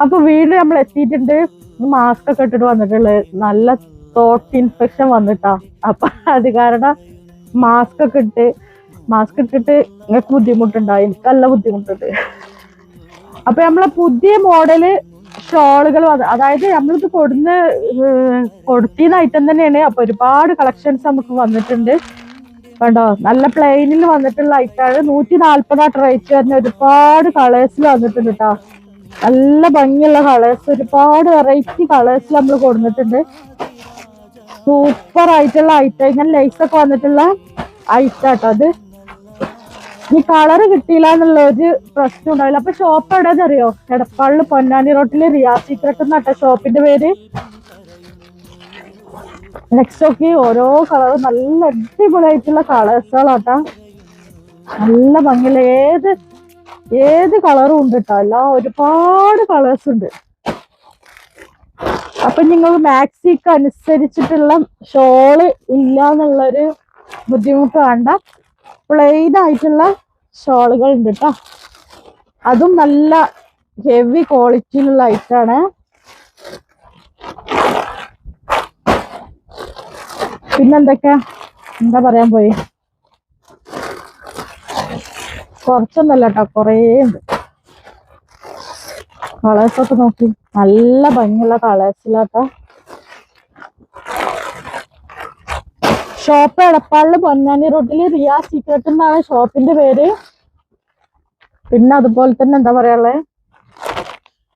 അപ്പൊ വീണ്ടും നമ്മൾ എത്തിയിട്ടുണ്ട്. മാസ്ക് ഒക്കെ ഇട്ടിട്ട് വന്നിട്ടുള്ളത്. നല്ല തോട്ട് ഇൻഫെക്ഷൻ വന്നിട്ടാ. അപ്പൊ അത് കാരണം മാസ്ക് ഇട്ടിട്ട് നിങ്ങൾക്ക് ബുദ്ധിമുട്ടുണ്ടാവും. എനിക്ക് നല്ല ബുദ്ധിമുട്ടുണ്ട്. അപ്പൊ നമ്മളെ പുതിയ മോഡല് ഷോളുകൾ അതായത് നമ്മളിത് കൊടുത്തിരുന്ന ഐറ്റം തന്നെയാണ്. അപ്പൊ ഒരുപാട് കളക്ഷൻസ് നമുക്ക് വന്നിട്ടുണ്ട്. കണ്ടോ, നല്ല പ്ലെയിനിൽ വന്നിട്ടുള്ള ഐറ്റാണ്. 140 റേറ്റ് വരുന്ന ഒരുപാട് കളേഴ്സിൽ വന്നിട്ടുണ്ട് കേട്ടോ. നല്ല ഭംഗിയുള്ള കളേഴ്സ്, ഒരുപാട് വെറൈറ്റി കളേഴ്സിൽ നമ്മൾ കൊടുത്തിട്ടുണ്ട്. സൂപ്പർ ആയിട്ടുള്ള ഐറ്റം. ഇങ്ങനെ ലൈസ് ഒക്കെ വന്നിട്ടുള്ള ഐറ്റാട്ടോ അത്. ഈ കളറ് കിട്ടിയില്ല എന്നുള്ള ഒരു പ്രശ്നം ഉണ്ടാവില്ല. അപ്പൊ ഷോപ്പ് എവിടെയെന്ന് അറിയോ? എടപ്പാളില് പൊന്നാനി റോട്ടില് റിയാ സീക്രട്ട് എന്നാട്ടോ ഷോപ്പിന്റെ പേര്. നെക്സ്റ്റ് നോക്കി, ഓരോ കളറും നല്ല അടിപൊളിയായിട്ടുള്ള കളേഴ്സുകളാട്ടാ. നല്ല ഭംഗിയുള്ള ഏത് കളറും ഉണ്ട് കേട്ടോ. എല്ലാം ഒരുപാട് കളേഴ്സ് ഉണ്ട്. അപ്പൊ നിങ്ങൾ മാക്സിക്ക് അനുസരിച്ചിട്ടുള്ള ഷോള് ഇല്ല എന്നുള്ളൊരു ബുദ്ധിമുട്ട് വേണ്ട. പ്ലെയിൻ ആയിട്ടുള്ള ഷോളുകൾ ഉണ്ട് കേട്ടോ. അതും നല്ല ഹെവി ക്വാളിറ്റിയിലുള്ള ഐറ്റാണ്. പിന്നെന്തൊക്കെയാ എന്താ പറയാൻ പോയി, കുറച്ചൊന്നല്ല കേട്ടോ, കുറേ ഉണ്ട്. കളേഴ്സൊക്കെ നോക്കി, നല്ല ഭംഗിയുള്ള കളേഴ്സിലാട്ടോ. ഷോപ്പ് എടപ്പാളില് പൊന്നാനി റോഡില് റിയാ സീക്രട്ട് എന്നാണ് ഷോപ്പിന്റെ പേര്. പിന്നെ അതുപോലെ തന്നെ എന്താ പറയാനുള്ളത്,